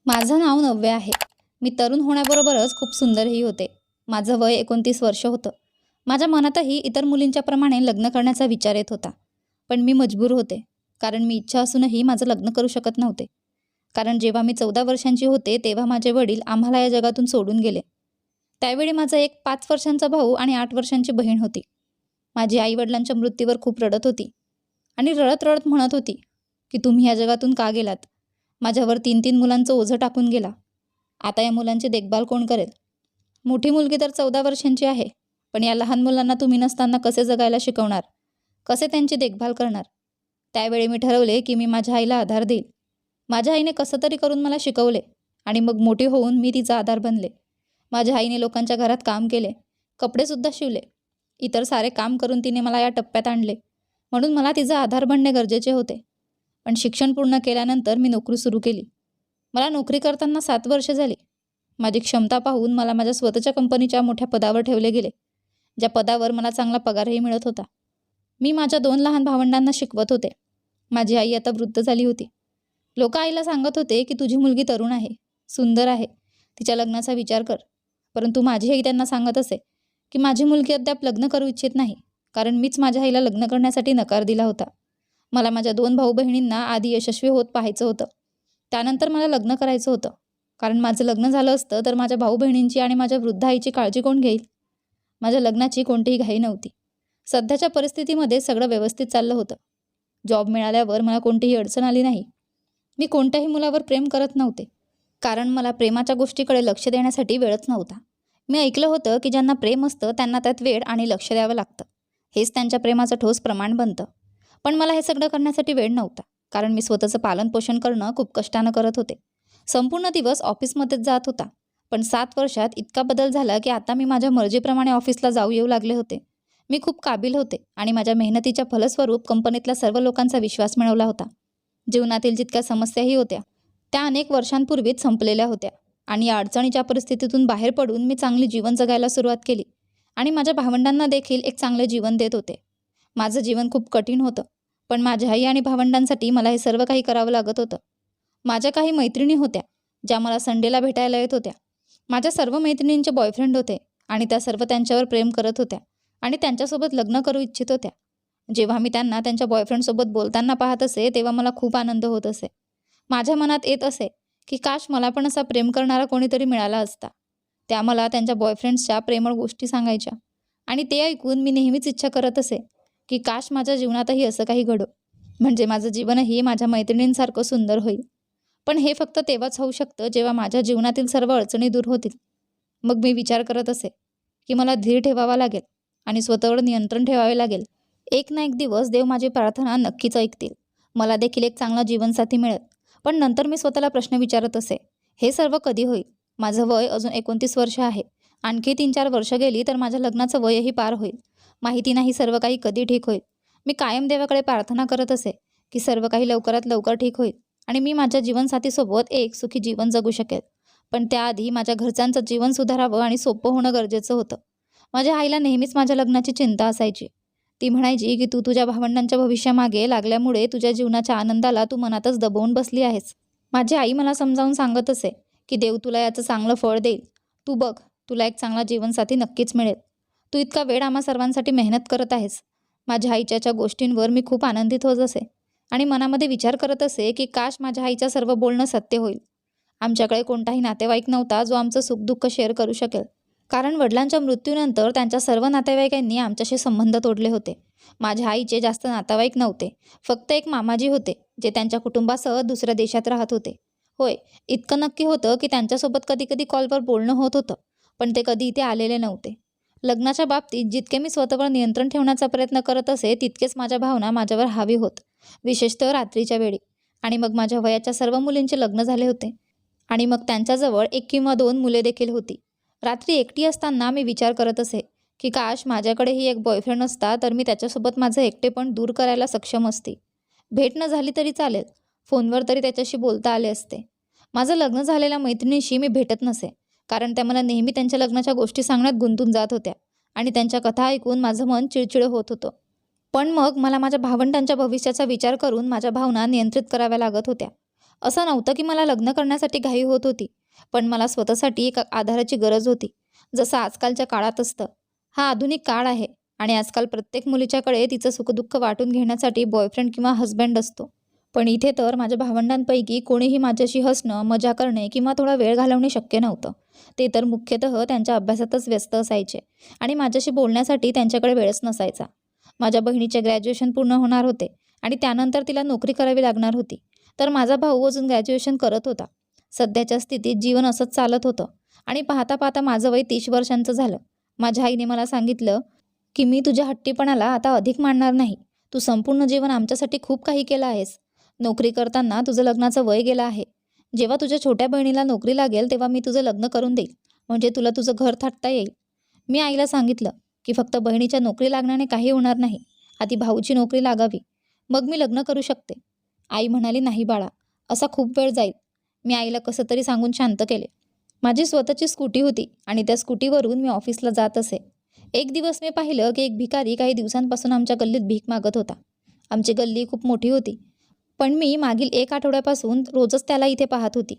माझं नाव नव्या आहे. मी तरुण होण्याबरोबरच खूप सुंदरही होते. माझं वय 29 वर्ष होतं. माझ्या मनातही इतर मुलींच्या प्रमाणे लग्न करण्याचा विचार येत होता. पण मी मजबूर होते. कारण मी इच्छा असूनही माझं लग्न करू शकत नव्हते. कारण जेव्हा मी 14 वर्षांची होते तेव्हा माझे वडील आम्हाला या जगातून सोडून गेले. त्यावेळी माझा एक 5 वर्षांचा भाऊ आणि 8 वर्षांची बहीण होती. माझी आई वडिलांच्या मृत्यूवर खूप रडत होती आणि रडत रडत म्हणत होती की तुम्ही या जगातून का गेलात? माझ्यावर 3-3 मुलांचं ओझं टाकून गेला. आता या मुलांची देखभाल कोण करेल? मोठी मुलगी तर 14 वर्षांची आहे. पण या लहान मुलांना तुम्ही नसताना कसे जगायला शिकवणार? कसे त्यांची देखभाल करणार? त्यावेळी मी ठरवले की मी माझ्या आईला आधार देईल. माझ्या आईने कसं तरी करून मला शिकवले आणि मग मोठी होऊन मी तिचा आधार बनले. माझ्या आईने लोकांच्या घरात काम केले, कपडेसुद्धा शिवले. इतर सारे काम करून तिने मला या टप्प्यात आणले. म्हणून मला तिचा आधार बनणे गरजेचे होते. पण शिक्षण पूर्ण केल्यानंतर मी नोकरी सुरू केली. मला नोकरी करताना 7 वर्ष झाली. माझी क्षमता पाहून मला माझ्या स्वतःच्या कंपनीच्या मोठ्या पदावर ठेवले गेले, ज्या पदावर मला चांगला पगारही मिळत होता. मी माझ्या 2 लहान भावंडांना शिकवत होते. माझी आई आता वृद्ध झाली होती. लोक आईला सांगत होते की तुझी मुलगी तरुण आहे, सुंदर आहे, तिच्या लग्नाचा विचार कर. परंतु माझी आई त्यांना सांगत असे की माझी मुलगी अद्याप लग्न करू इच्छित नाही, कारण मीच माझ्या आईला लग्न करण्यासाठी नकार दिला होता. मला माझ्या 2 भाऊ बहिणींना आधी यशस्वी होत पाहायचं होतं. त्यानंतर मला लग्न करायचं होतं. कारण माझं लग्न झालं असतं तर माझ्या भाऊ बहिणींची आणि माझ्या वृद्ध आईची काळजी कोण घेईल? माझ्या लग्नाची कोणतीही घाई नव्हती. सध्याच्या परिस्थितीमध्ये सगळं व्यवस्थित चाललं होतं. जॉब मिळाल्यावर मला कोणतीही अडचण आली नाही. मी कोणत्याही मुलावर प्रेम करत नव्हते, कारण मला प्रेमाच्या गोष्टीकडे लक्ष देण्यासाठी वेळच नव्हता. मी ऐकलं होतं की ज्यांना प्रेम असतं त्यांना त्यात वेळ आणि लक्ष द्यावं लागतं. हेच त्यांच्या प्रेमाचं ठोस प्रमाण बनतं. पण मला हे सगळं करण्यासाठी वेळ नव्हता, कारण मी स्वतःचं पालनपोषण करणं खूप कष्टानं करत होते. संपूर्ण दिवस ऑफिसमध्येच जात होता. पण 7 वर्षात इतका बदल झाला की आता मी माझ्या मर्जीप्रमाणे ऑफिसला जाऊ येऊ लागले होते. मी खूप काबिल होते आणि माझ्या मेहनतीच्या फलस्वरूप कंपनीतल्या सर्व लोकांचा विश्वास मिळवला होता. जीवनातील जितक्या समस्याही होत्या त्या अनेक वर्षांपूर्वीच संपलेल्या होत्या आणि या अडचणीच्या परिस्थितीतून बाहेर पडून मी चांगले जीवन जगायला सुरुवात केली आणि माझ्या भावंडांना देखील एक चांगले जीवन देत होते. माझं जीवन खूप कठीण होतं, पण माझ्या आई आणि भावंडांसाठी मला हे सर्व काही करावं लागत होतं. माझ्या काही मैत्रिणी होत्या ज्या मला संडेला भेटायला येत होत्या. माझ्या सर्व मैत्रिणींचे बॉयफ्रेंड होते आणि त्या सर्व त्यांच्यावर प्रेम करत होत्या आणि त्यांच्यासोबत लग्न करू इच्छित होत्या. जेव्हा मी त्यांना त्यांच्या बॉयफ्रेंडसोबत बोलताना पाहत असे तेव्हा मला खूप आनंद होत असे. माझ्या मनात येत असे की काश मला पण असा प्रेम करणारा कोणीतरी मिळाला असता. त्या मला त्यांच्या बॉयफ्रेंड्सच्या प्रेमळ गोष्टी सांगायच्या आणि ते ऐकून मी नेहमीच इच्छा करत असे की काश माझ्या जीवनातही असं काही घडो, म्हणजे माझं जीवनही माझ्या मैत्रिणींसारखं सुंदर होईल. पण हे फक्त तेव्हाच होऊ शकतं जेव्हा माझ्या जीवनातील सर्व अडचणी दूर होतील. मग मी विचार करत असे की मला धीर ठेवावा लागेल आणि स्वतःवर नियंत्रण ठेवावे लागेल. एक ना एक दिवस देव माझी प्रार्थना नक्कीच ऐकतील. मला देखील एक चांगला जीवनसाथी मिळेल. पण नंतर मी स्वतःला प्रश्न विचारत असे, हे सर्व कधी होईल? माझं वय अजून 29 वर्ष आहे. आणखी 3-4 वर्ष गेली तर माझ्या लग्नाचं वयही पार होईल. माहिती नाही सर्व काही कधी ठीक होईल. मी कायम देवाकडे प्रार्थना करत असे की सर्व काही लवकरात लवकर ठीक होईल आणि मी माझ्या जीवनसाथीसोबत एक सुखी जीवन जगू शकेल. पण त्याआधी माझ्या घरच्यांचं जीवन सुधारावं आणि सोपं होणं गरजेचं होतं. माझ्या आईला नेहमीच माझ्या लग्नाची चिंता असायची. ती म्हणायची की तू तुझ्या भावंडांच्या भविष्यामागे लागल्यामुळे तुझ्या जीवनाच्या आनंदाला तू मनातच दबवून बसली आहेस. माझी आई मला समजावून सांगत असे की देव तुला याचं चांगलं फळ देईल. तू बघ, तुला एक चांगला जीवनसाथी नक्कीच मिळेल. तू इतका वेळ आम्हा सर्वांसाठी मेहनत करत आहेस. माझ्या आईच्या गोष्टींवर मी खूप आनंदित होत असे आणि मनामध्ये विचार करत असे की काश माझ्या आईचं सर्व बोलणं सत्य होईल. आमच्याकडे कोणताही नातेवाईक नव्हता जो आमचं सुखदुःख शेअर करू शकेल, कारण वडिलांच्या मृत्यूनंतर त्यांच्या सर्व नातेवाईकांनी आमच्याशी संबंध तोडले होते. माझ्या आईचे जास्त नातेवाईक नव्हते. फक्त एक मामाजी होते जे त्यांच्या कुटुंबासह दुसऱ्या देशात राहत होते. होय, इतकं नक्की होतं की त्यांच्यासोबत कधी कधी कॉलवर बोलणं होत होतं, पण ते कधी इथे आलेले नव्हते. लग्नाच्या बाबतीत जितके मी स्वतःवर नियंत्रण ठेवण्याचा प्रयत्न करत असे तितकेच माझ्या भावना माझ्यावर हावी होत, विशेषतः रात्रीच्या वेळी. आणि मग माझ्या वयाच्या सर्व मुलींचे लग्न झाले होते आणि मग त्यांच्याजवळ 1 किंवा 2 मुले देखील होती. रात्री एकटी असताना मी विचार करत असे की काश माझ्याकडेही एक बॉयफ्रेंड असता तर मी त्याच्यासोबत माझं एकटेपण दूर करायला सक्षम असते. भेट न झाली तरी चालेल, फोनवर तरी त्याच्याशी बोलता आले असते. माझं लग्न झालेल्या मैत्रिणीशी मी भेटत नसे, कारण त्या मला नेहमी त्यांच्या लग्नाच्या गोष्टी सांगण्यात गुंतून जात होत्या आणि त्यांच्या कथा ऐकून माझं मन चिडचिड होत होतं. पण मग मला माझ्या भावंडांच्या भविष्याचा विचार करून माझ्या भावना नियंत्रित कराव्या लागत होत्या. असं नव्हतं की मला लग्न करण्यासाठी घाई होत होती, पण मला स्वतःसाठी एक आधाराची गरज होती. जसं आजकालच्या काळात असतं. हा आधुनिक काळ आहे आणि आजकाल प्रत्येक मुलीच्याकडे तिचं सुखदुःख वाटून घेण्यासाठी बॉयफ्रेंड किंवा हस्बँड असतो. पण इथे तर माझ्या भावंडांपैकी कोणीही माझ्याशी हसणं, मजा करणे किंवा थोडा वेळ घालवणे शक्य नव्हतं. ते तर मुख्यतः त्यांच्या अभ्यासातच व्यस्त असायचे आणि माझ्याशी बोलण्यासाठी त्यांच्याकडे वेळच नसायचा. माझ्या बहिणीचे ग्रॅज्युएशन पूर्ण होणार होते आणि त्यानंतर तिला नोकरी करावी लागणार होती. तर माझा भाऊ अजून ग्रॅज्युएशन करत होता. सध्याच्या स्थितीत जीवन असंच चालत होतं आणि पाहता पाहता माझं वय 30 वर्षांचं झालं. माझ्या आईने मला सांगितलं की मी तुझ्या हट्टीपणाला आता अधिक मानणार नाही. तू संपूर्ण जीवन आमच्यासाठी खूप काही केलं आहेस. नोकरी करताना तुझं लग्नाचं वय गेलं आहे. जेव्हा तुझ्या छोट्या बहिणीला नोकरी लागेल तेव्हा मी तुझं लग्न करून देईल. म्हणजे तुला तुझं घर थाटता येईल. मी आईला सांगितलं की फक्त बहिणीच्या नोकरी लागण्याने काही होणार नाही. आधी भाऊची नोकरी लागावी. मग मी लग्न करू शकते. आई म्हणाली, नाही बाळा, असा खूप वेळ जाईल. मी आईला कसं तरी सांगून शांत केले. माझी स्वतःची स्कूटी होती आणि त्या स्कूटीवरून मी ऑफिसला जात असे. एक दिवस मी पाहिलं की एक भिकारी काही दिवसांपासून आमच्या गल्लीत भीक मागत होता. आमची गल्ली खूप मोठी होती, पण मी मागील 1 आठवड्यापासून रोजच त्याला इथे पाहत होती.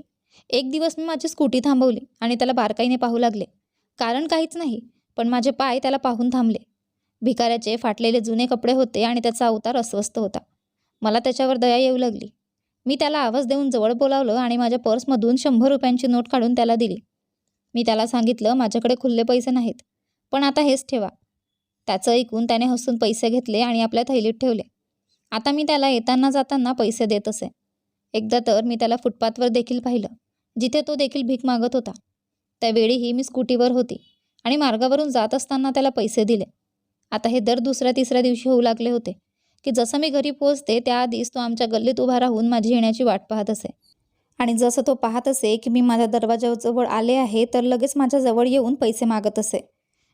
एक दिवस मी माझी स्कूटी थांबवली आणि त्याला बारकाईने पाहू लागले. कारण काहीच नाही, पण माझे पाय त्याला पाहून थांबले. भिकाऱ्याचे फाटलेले जुने कपडे होते आणि त्याचा अवतार अस्वस्थ होता. मला त्याच्यावर दया येऊ लागली. मी त्याला आवाज देऊन जवळ बोलावलं आणि माझ्या पर्समधून 100 रुपयांची नोट काढून त्याला दिली. मी त्याला सांगितलं, माझ्याकडे खुल्ले पैसे नाहीत, पण आता हेच ठेवा. त्याचं ऐकून त्याने हसून पैसे घेतले आणि आपल्या थैलीत ठेवले. आता मी त्याला येताना जाताना पैसे देत असे. एकदा तर मी त्याला फुटपाथवर देखील पाहिलं, जिथे तो देखील भीक मागत होता. त्यावेळीही मी स्कूटीवर होती आणि मार्गावरून जात असताना त्याला पैसे दिले. आता हे दर दुसऱ्या तिसऱ्या दिवशी होऊ लागले होते की जसं मी घरी पोहोचते त्याआधीच तो आमच्या गल्लीत उभा राहून माझी येण्याची वाट पाहत असे. आणि जसं तो पाहत असे की मी माझ्या दरवाजाजवळ आले आहे तर लगेच माझ्याजवळ येऊन पैसे मागत असे.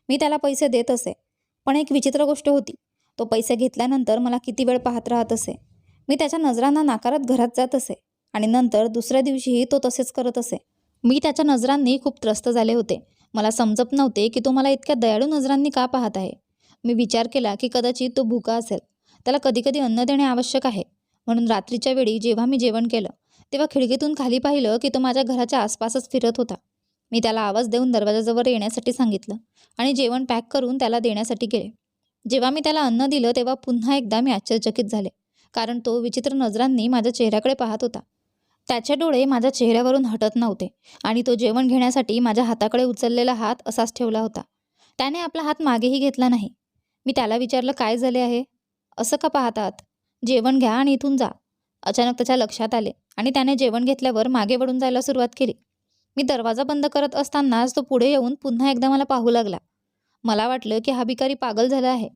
मी त्याला पैसे देत असे. पण एक विचित्र गोष्ट होती. तो पैसे घेतल्यानंतर मला किती वेळ पाहत राहत असे. मी त्याच्या नजरांना नाकारत घरात जात असे आणि नंतर दुसऱ्या दिवशीही तो तसेच करत असे. मी त्याच्या नजरांनी खूप त्रस्त झाले होते. मला समजत नव्हते की तो मला इतक्या दयाळू नजरांनी का पाहत आहे. मी विचार केला की कदाचित तो भुका असेल. त्याला कधीकधी अन्न देणे आवश्यक आहे. म्हणून रात्रीच्या वेळी जेव्हा मी जेवण केलं तेव्हा खिडकीतून खाली पाहिलं की तो माझ्या घराच्या आसपासच फिरत होता. मी त्याला आवाज देऊन दरवाजाजवळ येण्यासाठी सांगितलं आणि जेवण पॅक करून त्याला देण्यासाठी गेले. जेव्हा मी त्याला अन्न दिलं तेव्हा पुन्हा एकदा मी आश्चर्यचकित झाले, कारण तो विचित्र नजरांनी माझ्या चेहऱ्याकडे पाहत होता. त्याचे डोळे माझ्या चेहऱ्यावरून हटत नव्हते आणि तो जेवण घेण्यासाठी माझ्या हाताकडे उचललेला हात असाच ठेवला होता. त्याने आपला हात मागेही घेतला नाही. मी त्याला विचारलं, काय झाले आहे? असं का पाहत आहात? जेवण घ्या आणि इथून जा. अचानक त्याच्या लक्षात आले आणि त्याने जेवण घेतल्यावर मागे वळून जायला सुरुवात केली. मी दरवाजा बंद करत असतानाच तो पुढे येऊन पुन्हा एकदा मला पाहू लागला. मला वाटलं की हा भिकारी पागल झाला आहे.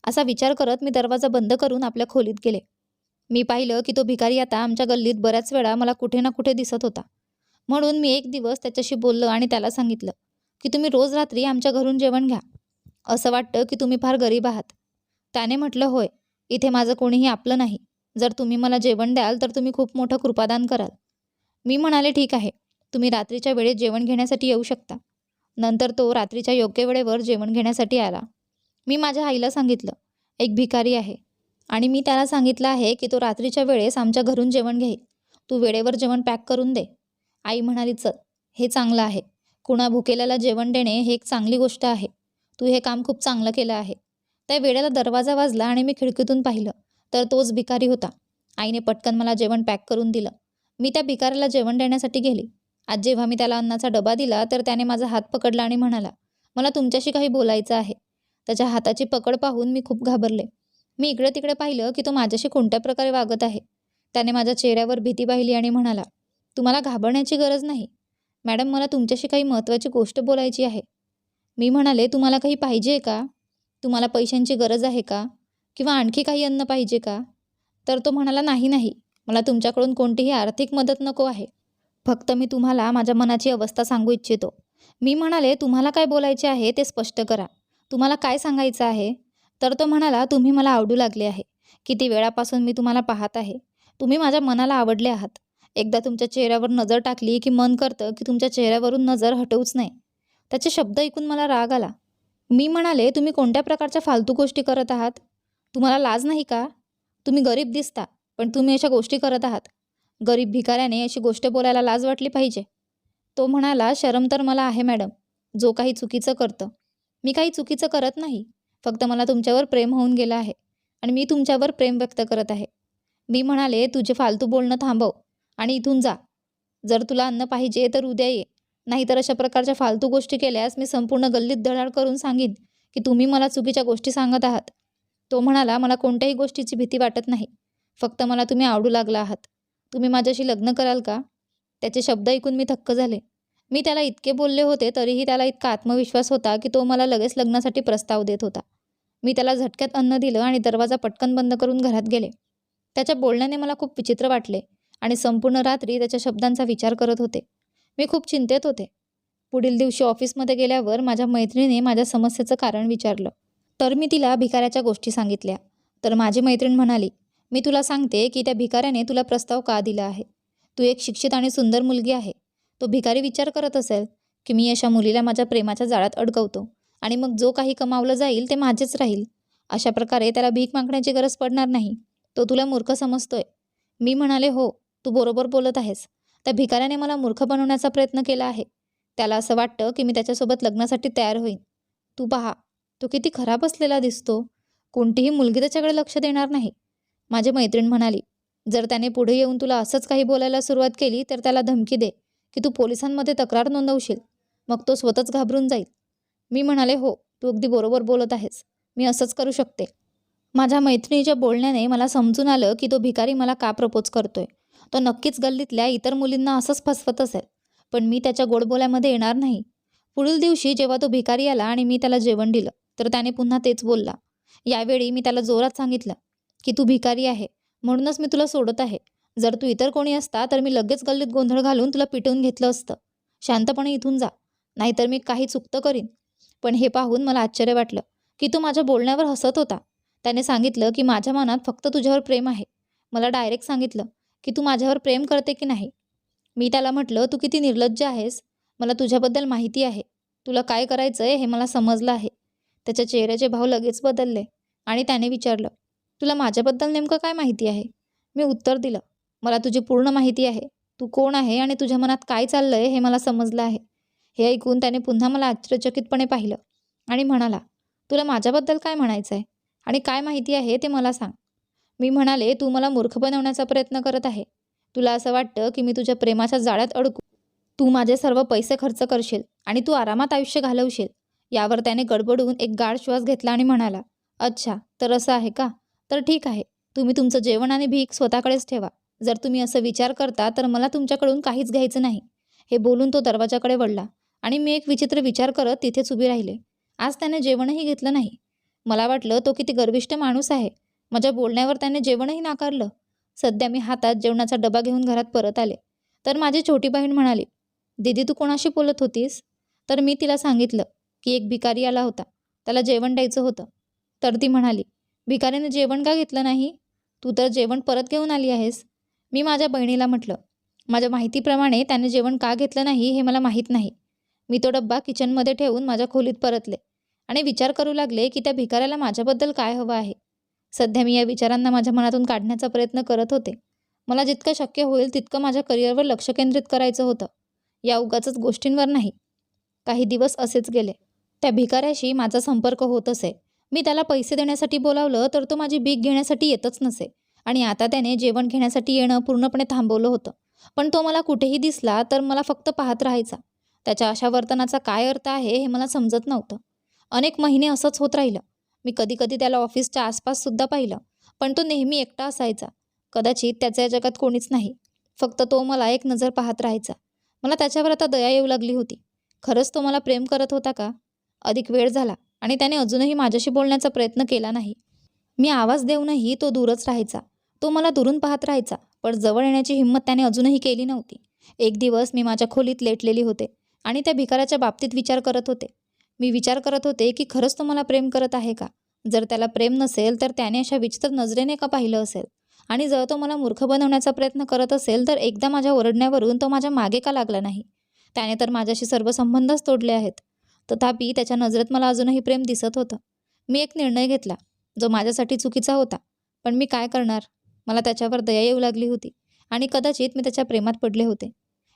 असा विचार करत मी दरवाजा बंद करून आपल्या खोलीत गेले. मी पाहिलं की तो भिकारी आता आमच्या गल्लीत बऱ्याच वेळा मला कुठे ना कुठे दिसत होता. म्हणून मी एक दिवस त्याच्याशी बोललं आणि त्याला सांगितलं की तुम्ही रोज रात्री आमच्या घरून जेवण घ्या. असं वाटतं की तुम्ही फार गरीब आहात. त्याने म्हटलं, होय, इथे माझं कोणीही आपलं नाही. जर तुम्ही मला जेवण द्याल तर तुम्ही खूप मोठं कृपादान कराल. मी म्हणाले, ठीक आहे, तुम्ही रात्रीच्या वेळेत जेवण घेण्यासाठी येऊ शकता. नंतर तो रात्रीच्या योग्य वेळेवर जेवण घेण्यासाठी आला. मी माझ्या आईला सांगितलं, एक भिकारी आहे आणि मी त्याला सांगितलं आहे की तो रात्रीच्या वेळेस आमच्या घरून जेवण घेईल. तू वेळेवर जेवण पॅक करून दे. आई म्हणाली, चल, हे चांगलं आहे. कुणा भुकेल्याला जेवण देणे हे एक चांगली गोष्ट आहे. तू हे काम खूप चांगलं केलं आहे. त्या वेळेला दरवाजा वाजला आणि मी खिडकीतून पाहिलं तर तोच भिकारी होता. आईने पटकन मला जेवण पॅक करून दिलं. मी त्या भिकाऱ्याला जेवण देण्यासाठी गेली. आज जेव्हा मी त्याला अन्नाचा डबा दिला तर त्याने माझा हात पकडला आणि म्हणाला, मला तुमच्याशी काही बोलायचं आहे. त्याच्या हाताची पकड पाहून मी खूप घाबरले. मी इकडे तिकडे पाहिलं की तो माझ्याशी कोणत्या प्रकारे वागत आहे. त्याने माझ्या चेहऱ्यावर भीती पाहिली आणि म्हणाला, तुम्हाला घाबरण्याची गरज नाही मॅडम, मला तुमच्याशी काही महत्त्वाची गोष्ट बोलायची आहे. मी म्हणाले, तुम्हाला काही पाहिजे का? तुम्हाला पैशांची गरज आहे का? किंवा आणखी काही अन्न पाहिजे का? तर तो म्हणाला, नाही नाही, मला तुमच्याकडून कोणतीही आर्थिक मदत नको आहे. फक्त मी तुम्हाला माझ्या मनाची अवस्था सांगू इच्छितो. मी म्हणाले, तुम्हाला काय बोलायचे आहे ते स्पष्ट करा. तुम्हाला काय सांगायचं आहे? तर तो म्हणाला, तुम्ही मला आवडू लागले आहे. किती वेळापासून मी तुम्हाला पाहत आहे. तुम्ही माझ्या मनाला आवडले आहात. एकदा तुमच्या चेहऱ्यावर नजर टाकली की मन करतं की तुमच्या चेहऱ्यावरून नजर हटवूच नाही. त्याचे शब्द ऐकून मला राग आला. मी म्हणाले, तुम्ही कोणत्या प्रकारच्या फालतू गोष्टी करत आहात? तुम्हाला लाज नाही का? तुम्ही गरीब दिसता, पण तुम्ही अशा गोष्टी करत आहात. गरीब भिकाऱ्याने अशी गोष्ट बोलायला लाज वाटली पाहिजे. तो म्हणाला, शरम तर मला आहे मॅडम, जो काही चुकीचं करतं. मी काही चुकीचं करत नाही. फक्त मला तुमच्यावर प्रेम होऊन गेलं आहे आणि मी तुमच्यावर प्रेम व्यक्त करत आहे. मी म्हणाले, तुझे फालतू बोलणं थांबव आणि इथून जा. जर तुला अन्न पाहिजे तर उद्या ये. नाहीतर अशा प्रकारच्या फालतू गोष्टी केल्यास मी संपूर्ण गल्लीत धडाड करून सांगीन की तुम्ही मला चुकीच्या गोष्टी सांगत आहात. तो म्हणाला, मला कोणत्याही गोष्टीची भीती वाटत नाही. फक्त मला तुम्ही आवडू लागला आहात. तुम्ही माझ्याशी लग्न कराल का? त्याचे शब्द ऐकून मी थक्क झाले. मी त्याला इतके बोलले होते तरीही त्याला इतका आत्मविश्वास होता की तो मला लगेच लग्नासाठी प्रस्ताव देत होता. मी त्याला झटक्यात अन्न दिलं आणि दरवाजा पटकन बंद करून घरात गेले. त्याच्या बोलण्याने मला खूप विचित्र वाटले आणि संपूर्ण रात्री त्याच्या शब्दांचा विचार करत होते. मी खूप चिंतेत होते. पुढील दिवशी ऑफिसमध्ये गेल्यावर माझ्या मैत्रिणीने माझ्या समस्येचं कारण विचारलं. तर मी तिला भिकाऱ्याच्या गोष्टी सांगितल्या. तर माझी मैत्रीण म्हणाली, मी तुला सांगते की त्या भिकाऱ्याने तुला प्रस्ताव का दिला आहे. तू एक शिक्षित आणि सुंदर मुलगी आहे. तो भिकारी विचार करत असेल की मी अशा मुलीला माझ्या प्रेमाच्या जाळ्यात अडकवतो आणि मग जो काही कमावलं जाईल ते माझेच राहील. अशा प्रकारे त्याला भीक मागण्याची गरज पडणार नाही. तो तुला मूर्ख समजतोय. मी म्हणाले, हो, तू बरोबर बोलत आहेस. त्या भिकाऱ्याने मला मूर्ख बनवण्याचा प्रयत्न केला आहे. त्याला असं वाटतं की मी त्याच्यासोबत लग्नासाठी तयार होईन. तू पहा, तो किती खराब असलेला दिसतो. कोणतीही मुलगी त्याच्याकडे लक्ष देणार नाही. माझी मैत्रीण म्हणाली, जर त्याने पुढे येऊन तुला असंच काही बोलायला सुरुवात केली तर त्याला धमकी दे की तू पोलिसांमध्ये तक्रार नोंदवशील. मग तो स्वतःच घाबरून जाईल. मी म्हणाले, हो, तू अगदी बरोबर बोलत आहेस. मी असंच करू शकते. माझ्या मैत्रिणीच्या बोलण्याने मला समजून आलं की तो भिकारी मला का प्रपोज करतोय. तो नक्कीच गल्लीतल्या इतर मुलींना असंच फसवत असेल. पण मी त्याच्या गोडबोल्यामध्ये येणार नाही. पुढील दिवशी जेव्हा तो भिकारी आला आणि मी त्याला जेवण दिलं तर त्याने पुन्हा तेच बोलला. यावेळी मी त्याला जोरात सांगितलं की तू भिकारी आहे म्हणूनच मी तुला सोडत आहे. जर तू इतर कोणी असता तर मी लगेच गल्लीत गोंधळ घालून तुला पिटवून घेतलं असतं. शांतपणे इथून जा, नाहीतर मी काही चुकतं करीन. पण हे पाहून मला आश्चर्य वाटलं की तो माझ्या बोलण्यावर हसत होता. त्याने सांगितलं की माझ्या मनात फक्त तुझ्यावर प्रेम आहे. मला डायरेक्ट सांगितलं की तू माझ्यावर प्रेम करते की नाही. मी त्याला म्हटलं, तू किती निर्लज्ज आहेस. मला तुझ्याबद्दल माहिती आहे. तुला काय करायचं आहे हे मला समजलं आहे. त्याच्या चेहऱ्याचे भाव लगेच बदलले आणि त्याने विचारलं, तुला माझ्याबद्दल नेमकं काय माहिती आहे. मी उत्तर दिलं, मला तुझी पूर्ण माहिती आहे. तू कोण आहे आणि तुझ्या मनात काय चाललं आहे हे मला समजलं आहे. हे ऐकून त्याने पुन्हा मला आश्चर्यचकितपणे पाहिलं आणि म्हणाला, तुला माझ्याबद्दल काय म्हणायचं आहे आणि काय माहिती आहे ते मला सांग. मी म्हणाले, तू मला मूर्ख बनवण्याचा प्रयत्न करत आहे. तुला असं वाटतं की मी तुझ्या प्रेमाच्या जाळ्यात अडकू. तू माझे सर्व पैसे खर्च करशील आणि तू आरामात आयुष्य घालवशील. यावर त्याने गडबडून एक गाढ श्वास घेतला आणि म्हणाला, अच्छा, तर असं आहे का. तर ठीक आहे. तुम्ही तुमचं जेवण आणि भीक स्वतःकडेच ठेवा. जर तुम्ही असं विचार करता तर मला तुमच्याकडून काहीच घ्यायचं नाही. हे बोलून तो दरवाजाकडे वळला आणि मी एक विचित्र विचार करत तिथेच उभी राहिले. आज त्याने जेवणही घेतलं नाही. मला वाटलं तो किती गर्विष्ठ माणूस आहे. माझ्या बोलण्यावर त्याने जेवणही नाकारलं. सध्या मी हातात जेवणाचा डबा घेऊन घरात परत आले. तर माझी छोटी बहीण म्हणाली, दीदी तू कोणाशी बोलत होतीस. तर मी तिला सांगितलं की एक भिकारी आला होता. त्याला जेवण द्यायचं होतं. तर ती म्हणाली, भिकारीने जेवण का घेतलं नाही. तू तर जेवण परत घेऊन आली आहेस. मी माझ्या बहिणीला म्हटलं, माझ्या माहितीप्रमाणे त्याने जेवण का घेतलं नाही हे मला माहीत नाही. मी तो डब्बा किचनमध्ये ठेवून माझ्या खोलीत परतले आणि विचार करू लागले की त्या भिकाऱ्याला माझ्याबद्दल काय हवं आहे. सध्या मी या विचारांना माझ्या मनातून काढण्याचा प्रयत्न करत होते. मला जितकं शक्य होईल तितकं माझ्या करिअरवर लक्ष केंद्रित करायचं होतं, या उगाचच गोष्टींवर नाही. काही दिवस असेच गेले. त्या भिकाऱ्याशी माझा संपर्क होत असे. मी त्याला पैसे देण्यासाठी बोलावलं तर तो माझी भीक घेण्यासाठी येतच नसे आणि आता त्याने जेवण घेण्यासाठी येणं पूर्णपणे थांबवलं होतं. पण तो मला कुठेही दिसला तर मला फक्त पाहत राहायचा. त्याच्या अशा वर्तनाचा काय अर्थ आहे हे मला समजत नव्हतं. अनेक महिने असंच होत राहिलं. मी कधी कधी त्याला ऑफिसच्या आसपाससुद्धा पाहिलं, पण तो नेहमी एकटा असायचा. कदाचित त्याच्या जगात कोणीच नाही. फक्त तो मला एक नजर पाहत राहायचा. मला त्याच्यावर आता दया येऊ लागली होती. खरंच तो मला प्रेम करत होता का. अधिक वेळ झाला आणि त्याने अजूनही माझ्याशी बोलण्याचा प्रयत्न केला नाही. मी आवाज देऊनही तो दूरच राहायचा. तो मला दुरून पाहत राहायचा, पण जवळ येण्याची हिंमत त्याने अजूनही केली नव्हती. एक दिवस मी माझ्या खोलीत लेटलेली होते आणि त्या भिकाऱ्याच्या बाबतीत विचार करत होते. मी विचार करत होते की खरंच तो मला प्रेम करत आहे का. जर त्याला प्रेम नसेल तर त्याने अशा विचित्र नजरेने का पाहिलं असेल. आणि जर तो मला मूर्ख बनवण्याचा प्रयत्न करत असेल तर एकदा माझ्या ओरडण्यावरून तो माझ्या मागे का लागला नाही. त्याने तर माझ्याशी सर्व संबंधच तोडले आहेत. तथापि त्याच्या नजरेत मला अजूनही प्रेम दिसत होतं. मी एक निर्णय घेतला, जो माझ्यासाठी चुकीचा होता. पण मी काय करणार. मला त्याच्यावर दया येऊ लागली होती आणि कदाचित मी त्याच्या प्रेमात पडले होते.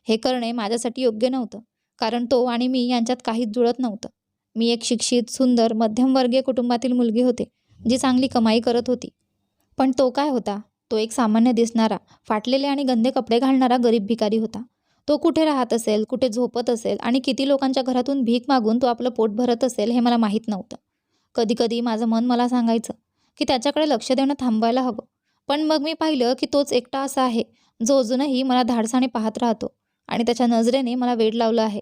हे करणे माझ्यासाठी योग्य नव्हतं, कारण तो आणि मी यांच्यात काहीच जुळत नव्हतं. मी एक शिक्षित, सुंदर, मध्यमवर्गीय कुटुंबातील मुलगी होते, जी चांगली कमाई करत होती. पण तो काय होता? तो एक सामान्य दिसणारा, फाटलेले आणि गंदे कपडे घालणारा गरीब भिकारी होता. तो कुठे राहत असेल, कुठे झोपत असेल आणि किती लोकांच्या घरातून भीक मागून तो आपलं पोट भरत असेल हे मला माहीत नव्हतं. कधी-कधी माझं मन मला सांगायचं, की त्याच्याकडे लक्ष देणं थांबवायला हवं. पण मग मी पाहिलं, की तोच एकटा असा आहे, जो अजूनही मला धाडसाने पाहत राहतो आणि त्याच्या नजरेने मला वेड लावलं आहे.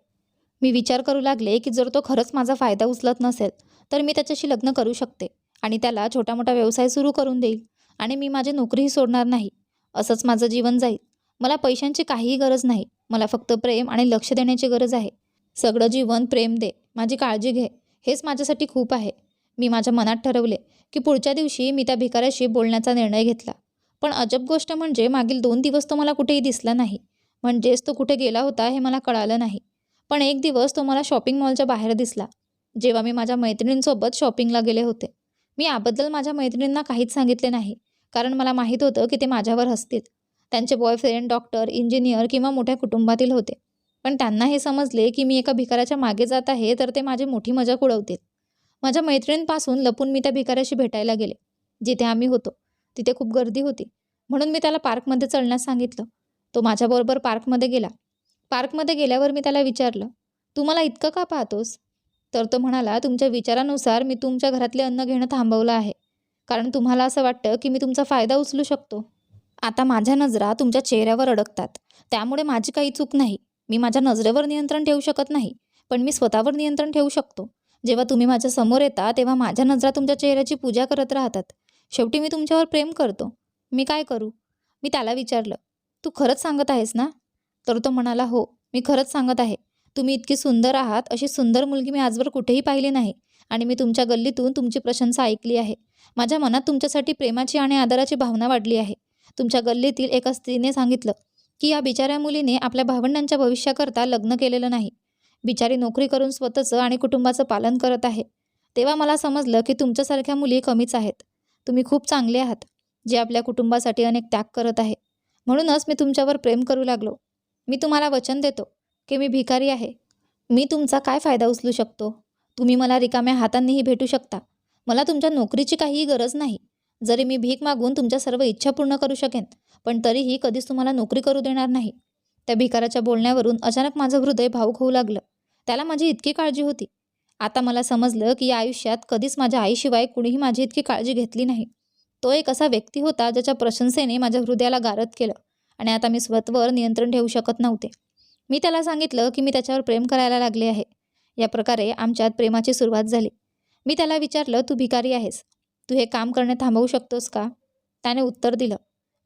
मी विचार करू लागले, की जर तो खरंच माझा फायदा उचलत नसेल, तर मी त्याच्याशी लग्न करू शकते आणि त्याला छोटा-मोठा व्यवसाय सुरू करून देईल आणि मी माझी नोकरीही सोडणार नाही. असंच माझं जीवन जाईल. मला पैशांची काहीही गरज नाही. मला फक्त प्रेम आणि लक्ष देण्याची गरज आहे. सगळं जीवन प्रेम दे, माझी काळजी घे, हेच माझ्यासाठी खूप आहे. मी माझ्या मनात ठरवले, की पुढच्या दिवशी मी त्या भिकाऱ्याशी बोलण्याचा निर्णय घेतला. पण अजब गोष्ट म्हणजे मागील 2 दिवस तो मला कुठेही दिसला नाही. म्हणजेच तो कुठे गेला होता हे मला कळालं नाही. पण एक दिवस तो मला शॉपिंग मॉलच्या बाहेर दिसला, जेव्हा मी माझ्या मैत्रिणींसोबत शॉपिंगला गेले होते. मी याबद्दल माझ्या मैत्रिणींना काहीच सांगितले नाही, कारण मला माहीत होतं की ते माझ्यावर हसतील. त्यांचे बॉयफ्रेंड डॉक्टर, इंजिनियर किंवा मोठ्या कुटुंबातील होते. पण त्यांना हे समजले की मी एका भिकाऱ्याच्या मागे जात आहे, तर ते माझी मोठी मजाक उडवतील. माझ्या मैत्रिणींपासून लपून मी त्या भिकाऱ्याशी भेटायला गेले. जिथे आम्ही होतो तिथे खूप गर्दी होती, म्हणून मी त्याला पार्कमध्ये चलण्यास सांगितलं. तो माझ्याबरोबर पार्कमध्ये गेला. पार्कमध्ये गेल्यावर मी त्याला विचारलं, "तू मला इतकं का पाहतोस?" तर तो म्हणाला, "तुमच्या विचारानुसार मी तुमच्या घरातले अन्न घेणं थांबवलं आहे, कारण तुम्हाला असं वाटतं की मी तुमचा फायदा उचलू शकतो. आता माझ्या नजरा तुमच्या चेहऱ्यावर अडकतात, त्यामुळे माझी काही चूक नाही. मी माझ्या नजरेवर नियंत्रण ठेवू शकत नाही, पण मी स्वतःवर नियंत्रण ठेवू शकतो. जेव्हा तुम्ही माझ्या समोर येता तेव्हा माझ्या नजरा तुमच्या चेहऱ्याची पूजा करत राहतात. शेवटी मी तुमच्यावर प्रेम करतो. मी काय करू?" मी त्याला विचारलं, "तू खरंच सांगत आहेस ना?" तर तो म्हणाला, "हो, मी खरंच सांगत आहे. तुम्ही इतकी सुंदर आहात, अशी सुंदर मुलगी मी आजवर कुठेही पाहिली नाही आणि मी तुमच्या गल्लीतून तुमची प्रशंसा ऐकली आहे. माझ्या मनात तुमच्यासाठी प्रेमाची आणि आदराची भावना वाढली आहे." तुमच्या गल्लीतील एका स्त्रीने सांगितलं, की या बिचाऱ्या मुलीने आपल्या भावंडांच्या भविष्याकरता लग्न केलेलं नाही. बिचारी नोकरी करून स्वतःचं आणि कुटुंबाचं पालन करत आहे. तेव्हा मला समजलं, की तुमच्यासारख्या मुली कमीच आहेत. तुम्ही खूप चांगले आहात, जे आपल्या कुटुंबासाठी अनेक त्याग करत आहे. म्हणूनच मी तुमच्यावर प्रेम करू लागलो. मी तुम्हाला वचन देतो, की मी भिकारी आहे. मी तुमचा काय फायदा उचलू शकतो? तुम्ही मला रिकाम्या हातांनीही भेटू शकता. मला तुमच्या नोकरीची काहीही गरज नाही. जरी मी भीक मागून तुमच्या सर्व इच्छा पूर्ण करू शकेन, पण तरीही कधीच तुम्हाला नोकरी करू देणार नाही. त्या भिकाऱ्याच्या बोलण्यावरून अचानक माझं हृदय भावूक होऊ लागलं. त्याला माझी इतकी काळजी होती. आता मला समजलं, की या आयुष्यात कधीच माझ्या आईशिवाय कुणीही माझी इतकी काळजी घेतली नाही. तो एक असा व्यक्ती होता, ज्याच्या प्रशंसेने माझ्या हृदयाला गारद केलं आणि आता मी स्वतःवर नियंत्रण ठेवू शकत नव्हते. मी त्याला सांगितलं, की मी त्याच्यावर प्रेम करायला लागले आहे. या प्रकारे आमच्यात प्रेमाची सुरुवात झाली. मी त्याला विचारलं, "तू भिकारी आहेस. तू हे काम करणे थांबवू शकतोस का?" त्याने उत्तर दिलं,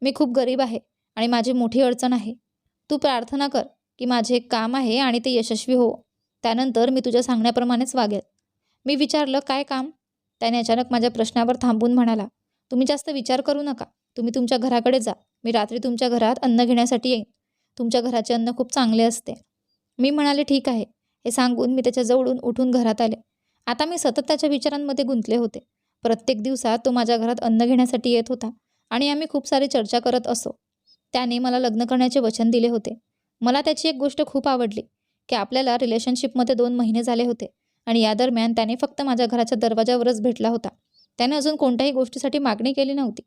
"मी खूप गरीब आहे आणि माझी मोठी अडचण आहे. तू प्रार्थना कर, की माझे एक काम आहे आणि ते यशस्वी हो. त्यानंतर मी तुझ्या सांगण्याप्रमाणेच वागेल." मी विचारलं, "काय काम?" त्याने अचानक माझ्या प्रश्नावर थांबून म्हणाला, "तुम्ही जास्त विचार करू नका. तुम्ही तुमच्या घराकडे जा. मी रात्री तुमच्या घरात अन्न घेण्यासाठी येईन. तुमच्या घराचे अन्न खूप चांगले असते." मी म्हणाले, "ठीक आहे." हे सांगून मी त्याच्या जवळून उठून घरात आले. आता मी सतत त्याच्या विचारांमध्ये गुंतले होते. प्रत्येक दिवसात तो माझ्या घरात अन्न घेण्यासाठी येत होता आणि आम्ही खूप सारी चर्चा करत असो. त्याने मला लग्न करण्याचे वचन दिले होते. मला त्याची एक गोष्ट खूप आवडली, की आपल्याला रिलेशनशिपमध्ये 2 महिने झाले होते आणि या दरम्यान त्याने फक्त माझ्या घराच्या दरवाजावरच भेटला होता. त्याने अजून कोणत्याही गोष्टीसाठी मागणी केली नव्हती.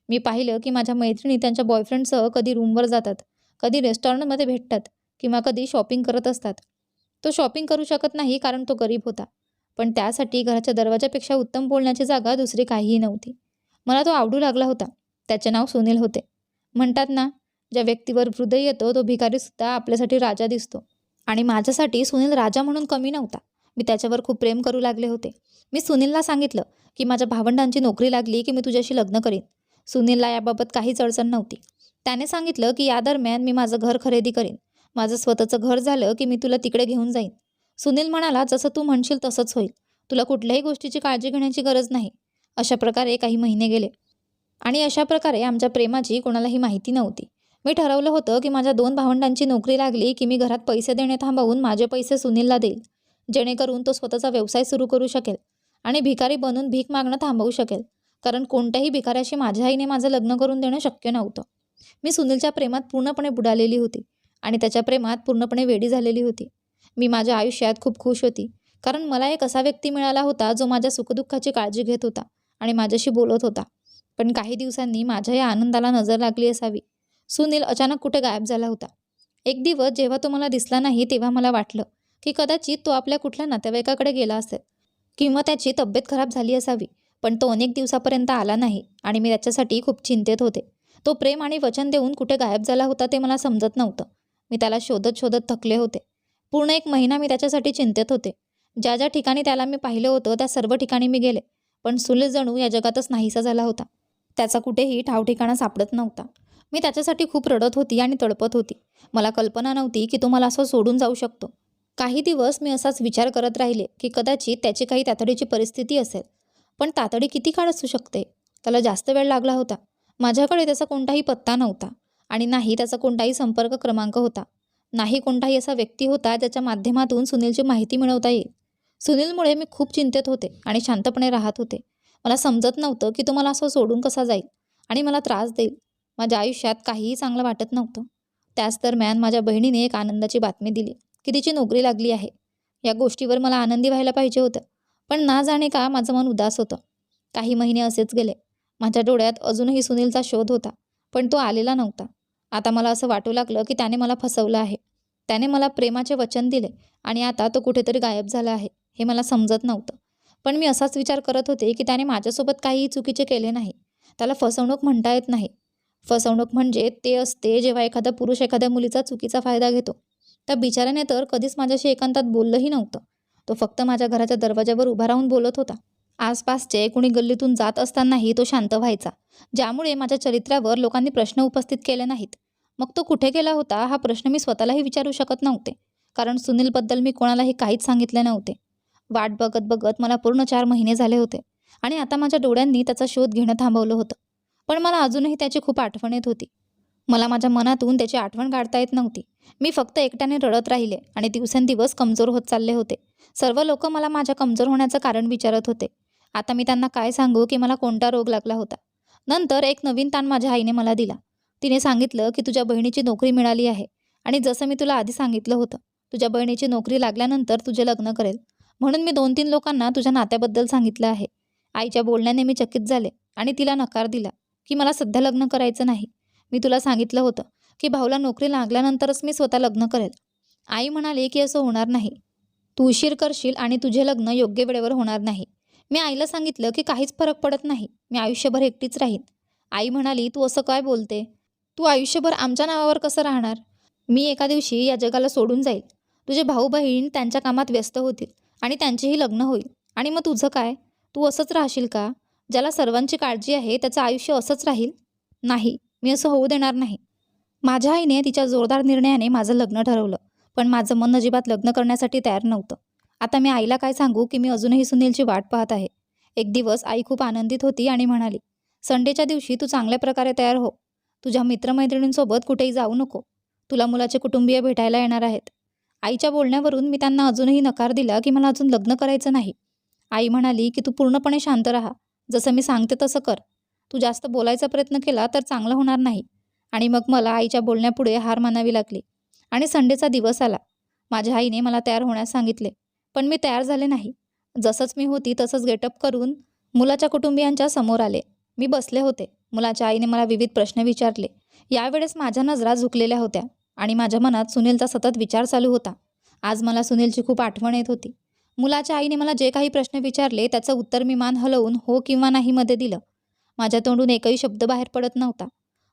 मी पाहिलं, की माझ्या मैत्रिणी त्यांच्या बॉयफ्रेंडसह कधी रूमवर जातात, कधी रेस्टॉरंटमध्ये भेटतात किंवा कधी शॉपिंग करत असतात. तो शॉपिंग करू शकत नाही कारण तो गरीब होता. पण त्यासाठी घराच्या दरवाजापेक्षा उत्तम बोलण्याची जागा दुसरी काहीही नव्हती. मला तो आवडू लागला होता. त्याचे नाव सुनील होते. म्हणतात ना, ज्या व्यक्तीवर हृदय येतो तो भिकारीसुद्धा आपल्यासाठी राजा दिसतो. आणि माझ्यासाठी सुनील राजा म्हणून कमी नव्हता. मी त्याच्यावर खूप प्रेम करू लागले होते. मी सुनीलला सांगितलं, की माझ्या भावंडांची नोकरी लागली की मी तुझ्याशी लग्न करीन. सुनीलला याबाबत काहीच अडचण नव्हती. त्याने सांगितलं, की या दरम्यान मी माझं घर खरेदी करीन. माझं स्वतःचं घर झालं की मी तुला तिकडे घेऊन जाईन. सुनील म्हणाला, "जसं तू म्हणशील तसंच होईल. तुला कुठल्याही गोष्टीची काळजी घेण्याची गरज नाही." अशा प्रकारे काही महिने गेले आणि अशा प्रकारे आमच्या प्रेमाची कोणालाही माहिती नव्हती. मी ठरवलं होतं, की माझ्या 2 भावंडांची नोकरी लागली की मी घरात पैसे देणे थांबवून माझे पैसे सुनीलला देईल, जेणेकरून तो स्वतःचा व्यवसाय सुरू करू शकेल आणि भिकारी बनून भीक मागणं थांबवू शकेल. कारण कोणत्याही भिकाऱ्याशी माझ्या आईने माझं लग्न करून देणं शक्य नव्हतं. मी सुनीलच्या प्रेमात पूर्णपणे बुडालेली होती आणि त्याच्या प्रेमात पूर्णपणे वेडी झालेली होती. मी माझ्या आयुष्यात खूप खुश होती, कारण मला एक असा व्यक्ती मिळाला होता जो माझ्या सुखदुःखाची काळजी घेत होता आणि माझ्याशी बोलत होता. पण काही दिवसांनी माझ्या या आनंदाला नजर लागली असावी. सुनील अचानक कुठे गायब झाला होता. एक दिवस जेव्हा तो मला दिसला नाही तेव्हा मला वाटलं की कदाचित तो आपल्या कुठल्या नातेवाईकाकडे गेला असेल किंवा त्याची तब्येत खराब झाली असावी. पण तो अनेक दिवसापर्यंत आला नाही आणि मी त्याच्यासाठी खूप चिंतेत होते. तो प्रेम आणि वचन देऊन कुठे गायब झाला होता ते मला समजत नव्हतं. मी त्याला शोधत शोधत थकले होते. पूर्ण 1 महिना मी त्याच्यासाठी चिंतेत होते. ज्या ज्या ठिकाणी त्याला मी पाहिलं होतं त्या सर्व ठिकाणी मी गेले, पण सुनील जणू या जगातच नाहीसा झाला होता. त्याचा कुठेही ठावठिकाणा सापडत नव्हता. मी त्याच्यासाठी खूप रडत होती आणि तडपत होती. मला कल्पना नव्हती की तो मला असं सोडून जाऊ शकतो. काही दिवस मी असाच विचार करत राहिले की कदाचित त्याची काही तातडीची परिस्थिती असेल. पण तातडी किती काळ असू शकते? त्याला जास्त वेळ लागला होता. माझ्याकडे त्याचा कोणताही पत्ता नव्हता आणि नाही त्याचा कोणताही संपर्क क्रमांक होता. नाही कोणताही असा व्यक्ती होता ज्याच्या माध्यमातून सुनीलची माहिती मिळवता येईल. सुनीलमुळे मी खूप चिंतेत होते आणि शांतपणे राहत होते. मला समजत नव्हतं की तो मला असं सोडून कसा जाईल आणि मला त्रास देईल. माझ्या आयुष्यात काहीही चांगलं वाटत नव्हतं. त्याच दरम्यान माझ्या बहिणीने एक आनंदाची बातमी दिली की तिची नोकरी लागली आहे. या गोष्टीवर मला आनंदी व्हायला पाहिजे होतं, पण ना जाणे का माझं मन उदास होतं. काही महिने असेच गेले. माझ्या डोळ्यात अजूनही सुनीलचा शोध होता, पण तो आलेला नव्हता. आता मला असं वाटू लागलं की त्याने मला फसवलं आहे. त्याने मला प्रेमाचे वचन दिले आणि आता तो कुठेतरी गायब झाला आहे. हे मला समजत नव्हतं. पण मी असाच विचार करत होते की त्याने माझ्यासोबत काहीही चुकीचे केले नाही. त्याला फसवणूक म्हणता येत नाही. फसवणूक म्हणजे ते असते जेव्हा एखादा पुरुष एखाद्या मुलीचा चुकीचा फायदा घेतो. त्या बिचाऱ्याने तर कधीच माझ्याशी एकांतात बोललंही नव्हतं. तो फक्त माझ्या घराच्या दरवाजावर उभा राहून बोलत होता. आसपासचे कुणी गल्लीतून जात असतानाही तो शांत व्हायचा, ज्यामुळे माझ्या चरित्रावर लोकांनी प्रश्न उपस्थित केले नाहीत. मग तो कुठे गेला होता हा प्रश्न मी स्वतःलाही विचारू शकत नव्हते, कारण सुनीलबद्दल मी कोणालाही काहीच सांगितले नव्हते. वाट बघत बघत मला पूर्ण 4 महिने झाले होते आणि आता माझ्या डोळ्यांनी त्याचा शोध घेणं थांबवलं होतं. पण मला अजूनही त्याची खूप आठवण येत होती. मला माझ्या मनातून त्याची आठवण काढता येत नव्हती. मी फक्त एकट्याने रडत राहिले आणि दिवसेंदिवस कमजोर होत चालले होते. सर्व लोक मला माझ्या कमजोर होण्याचं कारण विचारत होते. आता मी त्यांना काय सांगू की मला कोणता रोग लागला होता. नंतर एक नवीन ताण माझ्या आईने मला दिला. तिने सांगितलं की तुझ्या बहिणीची नोकरी मिळाली आहे आणि जसं मी तुला आधी सांगितलं होतं, तुझ्या बहिणीची नोकरी लागल्यानंतर तुझे लग्न करेल. म्हणून मी 2-3 लोकांना तुझ्या नात्याबद्दल सांगितलं आहे. आईच्या बोलण्याने मी चकित झाले आणि तिला नकार दिला की मला सध्या लग्न करायचं नाही. मी तुला सांगितलं होतं की भाऊला नोकरी लागल्यानंतरच मी स्वतः लग्न करेल. आई म्हणाली की असं होणार नाही. तू उशीर करशील आणि तुझे लग्न योग्य वेळेवर होणार नाही. मी आईला सांगितलं की काहीच फरक पडत नाही. मी आयुष्यभर एकटीच राहीन. आई म्हणाली, तू असं काय बोलते? तू आयुष्यभर आमच्या नावावर कसं राहणार? मी एका दिवशी या जगाला सोडून जाईल. तुझे भाऊ बहीण त्यांच्या कामात व्यस्त होतील आणि त्यांचेही लग्न होईल. आणि मग तुझं काय? तू असंच राहशील का? ज्याला सर्वांची काळजी आहे त्याचं आयुष्य असंच राहील? नाही, मी असं होऊ देणार नाही. माझ्या आईने तिच्या जोरदार निर्णयाने माझं लग्न ठरवलं, पण माझं मन अजिबात लग्न करण्यासाठी तयार नव्हतं. आता मी आईला काय सांगू की मी अजूनही सुनीलची वाट पाहत आहे. एक दिवस आई खूप आनंदित होती आणि म्हणाली, संडेच्या दिवशी तू चांगल्या प्रकारे तयार हो. तुझ्या मित्रमैत्रिणींसोबत कुठेही जाऊ नको. तुला मुलाचे कुटुंबीय भेटायला येणार आहेत. आईच्या बोलण्यावरून मी त्यांना अजूनही नकार दिला की मला अजून लग्न करायचं नाही. आई म्हणाली की तू पूर्णपणे शांत राहा. जसं मी सांगते तसं कर. तू जास्त बोलायचा प्रयत्न केला तर चांगलं होणार नाही. आणि मग मला आईच्या बोलण्यापुढे हार मानावी लागली आणि संडेचा दिवस आला. माझ्या आईने मला तयार होण्यास सांगितले, पण मी तयार झाले नाही. जसंच मी होती तसंच गेटअप करून मुलाच्या कुटुंबियांच्या समोर आले. मी बसले होते. मुलाच्या आईने मला विविध प्रश्न विचारले. यावेळेस माझ्या नजरा झुकलेल्या होत्या आणि माझ्या मनात सुनीलचा सतत विचार चालू होता. आज मला सुनीलची खूप आठवण येत होती. मुलाच्या आईने मला जे काही प्रश्न विचारले त्याचं उत्तर मी मान हलवून हो किंवा नाही मध्ये दिलं. माझ्या तोंडून एकही शब्द बाहेर पडत नव्हता.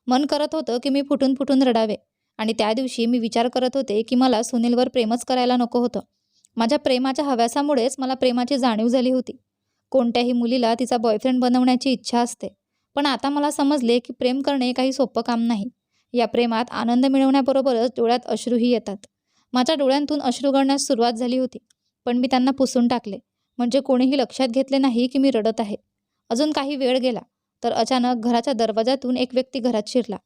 मन करत होतं की मी फुटून फुटून रडावे. आणि त्या दिवशी मी विचार करत होते की मला सुनीलवर प्रेमच करायला नको होतं. माझ्या प्रेमाच्या हव्यासामुळेच मला प्रेमाची जाणीव झाली होती. कोणत्याही मुलीला तिचा बॉयफ्रेंड बनवण्याची इच्छा असते, पण आता मला समजले की प्रेम करणे काही सोपं काम नाही. या प्रेमात आनंद मिळवण्याबरोबरच डोळ्यात अश्रूही येतात. माझ्या डोळ्यांतून अश्रू गळण्यास सुरुवात झाली होती, पण मी त्यांना पुसून टाकले, म्हणजे कोणीही लक्षात घेतले नाही की मी रडत आहे. अजून काही वेळ गेला तर अचानक घराच्या दरवाजातून एक व्यक्ती घरात शिरला.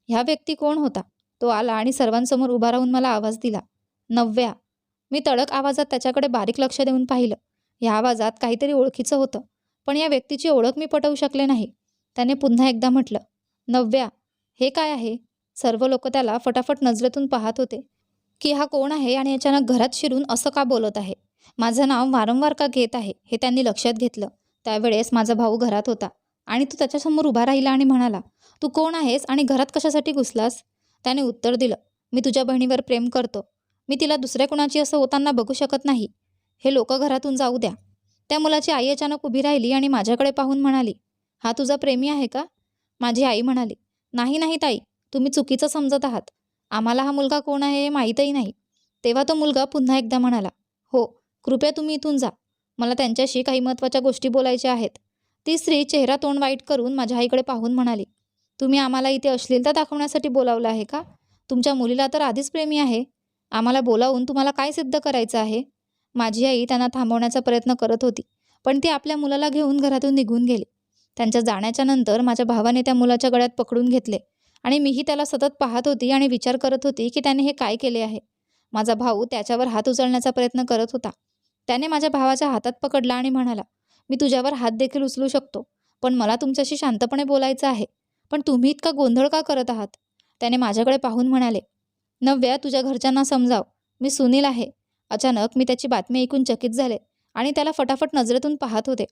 ह्या व्यक्ती कोण होता? तो आला आणि सर्वांसमोर उभा राहून मला आवाज दिला, नव्या. मी तडक आवाजात त्याच्याकडे बारीक लक्ष देऊन पाहिलं. या आवाजात काहीतरी ओळखीचं होतं, पण या व्यक्तीची ओळख मी पटवू शकले नाही. त्याने पुन्हा एकदा म्हटलं, नव्या. हे काय आहे? सर्व लोक त्याला फटाफट नजरेतून पाहत होते की हा कोण आहे आणि अचानक घरात शिरून असं का बोलत आहे. माझं नाव वारंवार का घेत आहे हे त्यांनी लक्षात घेतलं. त्यावेळेस माझा भाऊ घरात होता आणि तो त्याच्यासमोर उभा राहिला आणि म्हणाला, तू कोण आहेस आणि घरात कशासाठी घुसलास? त्याने उत्तर दिलं, मी तुझ्या बहिणीवर प्रेम करतो. मी तिला दुसऱ्या कुणाची असं होताना बघू शकत नाही. हे लोक घरातून जाऊ द्या. त्या मुलाची आई अचानक उभी राहिली आणि माझ्याकडे पाहून म्हणाली, हा तुझा प्रेमी आहे का? माझी आई म्हणाली, नाही नाही ताई, तुम्ही चुकीचं समजत आहात. आम्हाला हा मुलगा कोण आहे हे माहीतही नाही. तेव्हा तो मुलगा पुन्हा एकदा म्हणाला, हो, कृपया तुम्ही इथून जा. मला त्यांच्याशी काही महत्त्वाच्या गोष्टी बोलायच्या आहेत. ती स्त्री चेहरा तोंड वाईट करून माझ्या आईकडे पाहून म्हणाली, तुम्ही आम्हाला इथे अश्लीलता दाखवण्यासाठी बोलावलं आहे का? तुमच्या मुलीला तर आधीच प्रेमी आहे. आम्हाला बोलावून तुम्हाला काय सिद्ध करायचं आहे? माझी आई त्यांना थांबवण्याचा प्रयत्न करत होती, पण ती आपल्या मुलाला घेऊन घरातून निघून गेली. त्यांच्या जाण्याच्या नंतर माझ्या भावाने त्या मुलाच्या गळ्यात पकडून घेतले आणि मीही त्याला सतत पाहत होती आणि विचार करत होती की त्याने हे काय केले आहे. माझा भाऊ त्याच्यावर हात उचलण्याचा प्रयत्न करत होता. त्याने माझ्या भावाच्या हातात पकडला आणि म्हणाला, मी तुझ्यावर हात देखील उचलू शकतो, पण मला तुमच्याशी शांतपणे बोलायचं आहे. पण तुम्ही इतका गोंधळ का करत आहात? त्याने माझ्याकडे पाहून म्हणाले, नव्या, तुझ्या घरच्यांना समजाव, मी सुनील आहे. अचानक मी त्याची बातमी ऐकून चकित झाले आणि त्याला फटाफट नजरेतून पाहत होते.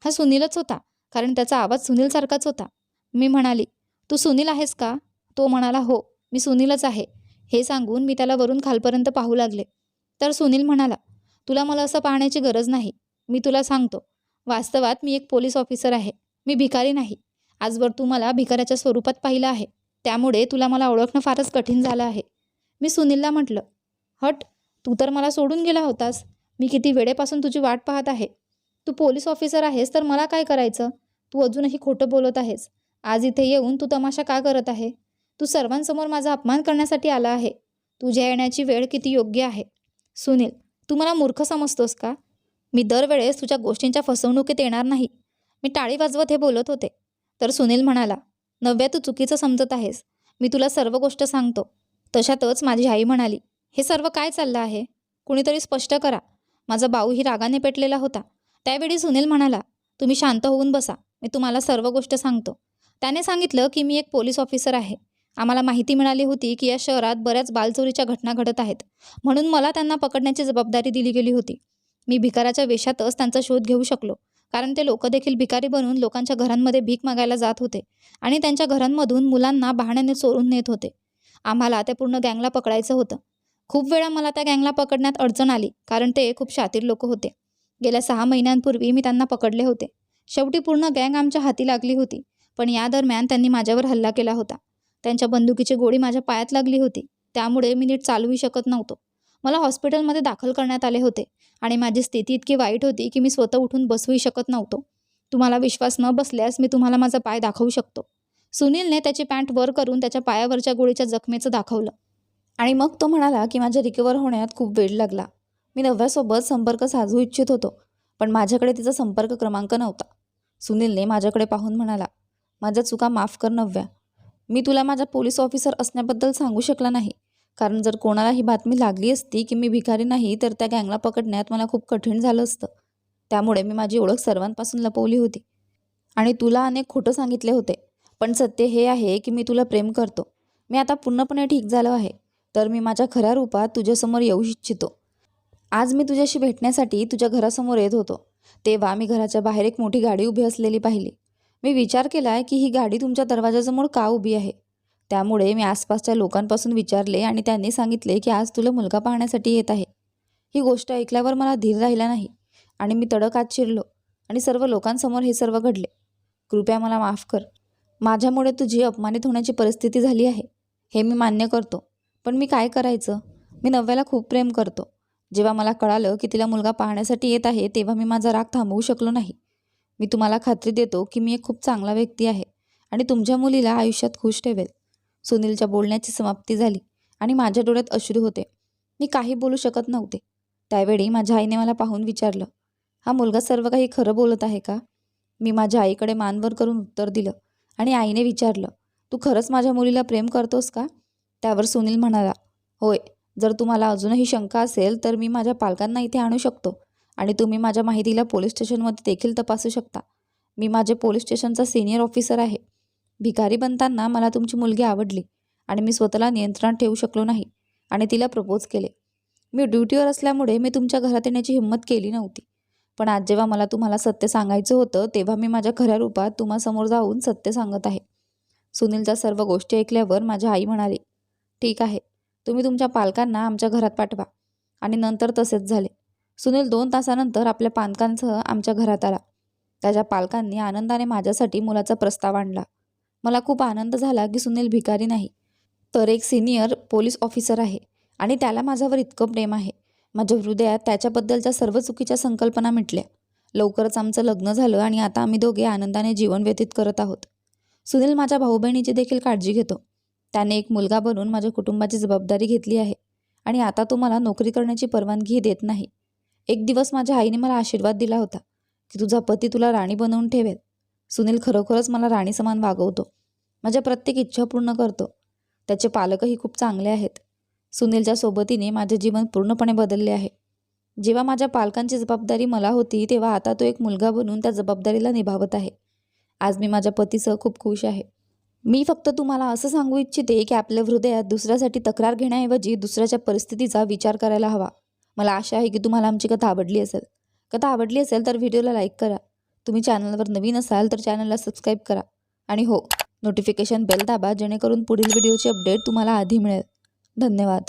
हा सुनीलच होता, कारण त्याचा आवाज सुनीलसारखाच होता. मी म्हणाली, तू सुनील आहेस का? तो म्हणाला, हो, मी सुनीलच आहे. हे सांगून मी त्याला वरून खालपर्यंत पाहू लागले. तर सुनील म्हणाला, तुला मला असं पाहण्याची गरज नाही. मी तुला सांगतो, वास्तवात मी एक पोलीस ऑफिसर आहे. मी भिकारी नाही. आजवर तू मला भिकाऱ्याच्या स्वरूपात पाहिलं आहे, त्यामुळे तुला मला ओळखणं फारच कठीण झालं आहे. मी सुनीलला म्हटलं, हट, तू तर मला सोडून गेला होतास. मी किती वेळेपासून तुझी वाट पाहत आहे. तू पोलीस ऑफिसर आहेस तर मला काय करायचं? तू अजूनही खोटं बोलत आहेस. आज इथे येऊन तू तमाशा का करत आहे? तू सर्वांसमोर माझा अपमान करण्यासाठी आला आहे. तुझ्या येण्याची वेळ किती योग्य आहे. सुनील, तू मला मूर्ख समजतोस का? मी दरवेळेस तुझ्या गोष्टींच्या फसवणुकीत येणार नाही. मी टाळी वाजवत हे बोलत होते. तर सुनील म्हणाला, नव्या, तू चुकीचं समजत आहेस. मी तुला सर्व गोष्ट सांगतो. तशातच माझी आई म्हणाली, हे सर्व काय चाललं आहे? कुणीतरी स्पष्ट करा. माझा भाऊही रागाने पेटलेला होता. त्यावेळी सुनील म्हणाला, तुम्ही शांत होऊन बसा. मी तुम्हाला सर्व गोष्ट सांगतो. त्याने सांगितलं की मी एक पोलीस ऑफिसर आहे. आम्हाला माहिती मिळाली होती की या शहरात बऱ्याच बालचोरीच्या घटना घडत आहेत, म्हणून मला त्यांना पकडण्याची जबाबदारी दिली गेली होती. मी भिकाराच्या वेशातच त्यांचा शोध घेऊ शकलो, कारण ते लोक देखील भिकारी बनून लोकांच्या घरांमध्ये भीक मागायला जात होते आणि त्यांच्या घरांमधून मुलांना बहाण्याने चोरून नेत होते. आम्हाला त्या पूर्ण गँगला पकडायचं होतं. खूप वेळा मला त्या गँगला पकडण्यात अडचण आली, कारण ते खूप शातीर लोक होते. गेल्या 6 महिन्यांपूर्वी मी त्यांना पकडले होते. शेवटी पूर्ण गँग आमच्या हाती लागली होती, पण या दरम्यान त्यांनी माझ्यावर हल्ला केला होता. त्यांच्या बंदुकीची गोळी माझ्या पायात लागली होती, त्यामुळे मी नीट चालूही शकत नव्हतो. मला हॉस्पिटलमध्ये दाखल करण्यात आले होते आणि माझी स्थिती इतकी वाईट होती की मी स्वतः उठून बसूही शकत नव्हतो. तुम्हाला विश्वास न बसल्यास मी तुम्हाला माझा पाय दाखवू शकतो. सुनीलने त्याची पॅन्ट वर करून त्याच्या पायावरच्या गोळीच्या जखमेचं दाखवलं आणि मग तो म्हणाला की माझ्या रिकवर होण्यात खूप वेळ लागला. मी नव्यासोबत संपर्क साधू इच्छित होतो, पण माझ्याकडे तिचा संपर्क क्रमांक नव्हता. सुनीलने माझ्याकडे पाहून म्हणाला, माझ्या चुका माफ कर नव्या. मी तुला माझा पोलीस ऑफिसर असण्याबद्दल सांगू शकला नाही, कारण जर कोणाला ही बातमी लागली असती की मी भिकारी नाही तर त्या गँगला पकडण्यात मला खूप कठीण झालं असतं. त्यामुळे मी माझी ओळख सर्वांपासून लपवली होती आणि तुला अनेक खोटं सांगितले होते. पण सत्य हे आहे की मी तुला प्रेम करतो. मी आता पूर्णपणे ठीक झालो आहे, तर मी माझ्या खऱ्या रूपात तुझ्यासमोर येऊ इच्छितो. आज मी तुझ्याशी भेटण्यासाठी तुझ्या घरासमोर येत होतो, तेव्हा मी घराच्या बाहेर एक मोठी गाडी उभी असलेली पाहिली. मी विचार केला की ही गाडी तुमच्या दरवाजासमोर का उभी आहे. त्यामुळे मी आसपासच्या लोकांपासून विचारले आणि त्यांनी सांगितले की आज तुला मुलगा पाहण्यासाठी येत आहे. ही गोष्ट ऐकल्यावर मला धीर राहिला नाही आणि मी तडक आत शिरलो आणि सर्व लोकांसमोर हे सर्व घडले. कृपया मला माफ कर. माझ्यामुळे तुझी अपमानित होण्याची परिस्थिती झाली आहे, हे मी मान्य करतो. पण मी काय करायचं? मी नव्याला खूप प्रेम करतो. जेव्हा मला कळालं की तिला मुलगा पाहण्यासाठी येत आहे, तेव्हा मी माझा राग थांबवू शकलो नाही. मी तुम्हाला खात्री देतो की मी एक खूप चांगला व्यक्ती आहे आणि तुमच्या मुलीला आयुष्यात खुश ठेवेल. सुनीलच्या बोलण्याची समाप्ती झाली आणि माझ्या डोळ्यात अश्रू होते. मी काही बोलू शकत नव्हते. त्यावेळी माझ्या आईने मला पाहून विचारलं, हा मुलगा सर्व काही खरं बोलत आहे का? मी माझ्या आईकडे मानवर करून उत्तर दिलं आणि आईने विचारलं, तू खरंच माझ्या मुलीला प्रेम करतोस का? त्यावर सुनील म्हणाला, होय. जर तुम्हाला अजूनही शंका असेल तर मी माझ्या पालकांना इथे आणू शकतो आणि तुम्ही माझ्या माहितीला पोलीस स्टेशनमध्ये देखील तपासू शकता. मी माझे पोलीस स्टेशनचा सिनियर ऑफिसर आहे. भिकारी बनताना मला तुमची मुलगी आवडली आणि मी स्वतःला नियंत्रणात ठेवू शकलो नाही आणि तिला प्रपोज केले. मी ड्युटीवर असल्यामुळे मी तुमच्या घरात येण्याची हिंमत केली नव्हती. पण आज जेव्हा मला तुम्हाला सत्य सांगायचं होतं तेव्हा मी माझ्या खऱ्या रूपात तुम्हासमोर जाऊन सत्य सांगत आहे. सुनीलच्या सर्व गोष्टी ऐकल्यावर माझी आई म्हणाली, ठीक आहे, तुम्ही तुमच्या पालकांना आमच्या घरात पाठवा. आणि नंतर तसेच झाले. सुनील 2 तासानंतर आपल्या पालकांसह आमच्या घरात आला. त्याच्या पालकांनी आनंदाने माझ्यासाठी मुलाचा प्रस्ताव आणला. मला खूप आनंद झाला की सुनील भिकारी नाही, तर एक सिनियर पोलीस ऑफिसर आहे आणि त्याला माझ्यावर इतकं प्रेम आहे. माझ्या हृदयात त्याच्याबद्दलच्या सर्व चुकीच्या संकल्पना मिटल्या. लवकरच आमचं लग्न झालं आणि आता आम्ही दोघे आनंदाने जीवन व्यतीत करत आहोत. सुनील माझ्या भाऊ बहिणीची देखील काळजी घेतो. त्याने एक मुलगा बनून माझ्या कुटुंबाची जबाबदारी घेतली आहे आणि आता तो मला नोकरी करण्याची परवानगी देत नाही. एक दिवस माझ्या आईने मला आशीर्वाद दिला होता की तुझा पती तुला राणी बनवून ठेवेल. सुनील खरोखरच मला राणी समान वागवतो. माझ्या प्रत्येक इच्छा पूर्ण करतो. त्याचे पालकही खूप चांगले आहेत. सुनीलच्या सोबतीने माझे जीवन पूर्णपणे बदलले आहे. जेव्हा माझ्या पालकांची जबाबदारी मला होती तेव्हा आता तो एक मुलगा बनून त्या जबाबदारीला निभावत आहे. आज मी माझ्या पतीसह खूप खुश आहे. मी फक्त तुम्हाला असं सांगू इच्छिते की आपल्या हृदयात दुसऱ्यासाठी तक्रार घेण्याऐवजी दुसऱ्याच्या परिस्थितीचा विचार करायला हवा. मला आशा आहे की तुम्हाला आमची कथा आवडली असेल. कथा आवडली असेल तर व्हिडिओला लाईक करा. तुम्ही चॅनलवर नवीन असाल तर चॅनलला सबस्क्राईब करा. आणि हो, नोटिफिकेशन बेल दाबा जेणेकरून पुढील व्हिडिओची अपडेट तुम्हाला आधी मिळेल. धन्यवाद.